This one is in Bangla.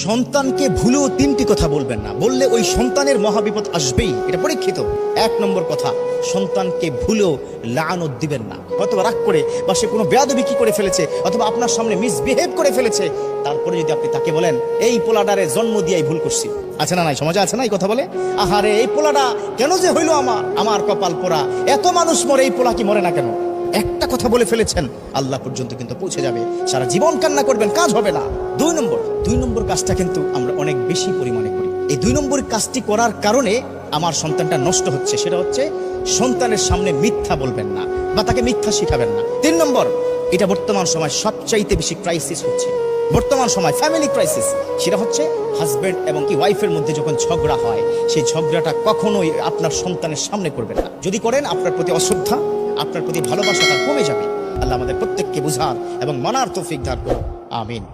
সন্তানকে ভুলেও তিনটি কথা বলবেন না, বললে ওই সন্তানের মহাবিপদ আসবেই, এটা পরীক্ষিত। এক নম্বর কথা, সন্তানকে ভুলেও লানত দিবেন না। হয়তো রাগ করে বা সে কোনো বেয়াদবি কি করে ফেলেছে, অথবা আপনার সামনে মিসবিহেভ করে ফেলেছে, তারপরে যদি আপনি তাকে বলেন এই পোলাডারে জন্ম দিয়াই ভুল করছি, আছে না নাই, সমাজে আছে না এই কথা বলে, আহারে এই পোলাটা কেন যে হইলো, আমার কপাল পোড়া, এত মানুষ মরে এই পোলা কি মরে না কেন? একটা কথা বলে ফেলেছেন, আল্লাহ পর্যন্ত কিন্তু পৌঁছে যাবে, সারা জীবন কান্না করবেন, কাজ হবে না। দুই নম্বর কাজটা কিন্তু আমরা অনেক বেশি পরিমাণে করি। এই 2 নম্বর কাজটি করার কারণে আমার সন্তানটা নষ্ট হচ্ছে, সেটা হচ্ছে সন্তানের সামনে মিথ্যা বলবেন না বা তাকে মিথ্যা শিখাবেন না। 3 নম্বর, এটা বর্তমান সময় সবচাইতে বেশি ক্রাইসিস হচ্ছে, বর্তমান সময় ফ্যামিলি ক্রাইসিস, সেটা হচ্ছে হাজব্যান্ড এবং কি ওয়াইফের মধ্যে যখন ঝগড়া হয়, সেই ঝগড়াটা কখনোই আপনার সন্তানের সামনে করবেন না। যদি করেন, আপনার প্রতি অশ্রদ্ধা, আপনার প্রতি ভালোবাসাটা কমে যাবে। আল্লাহ আমাদের প্রত্যেককে বুঝার এবং মানার তৌফিক দান করুন, আমিন।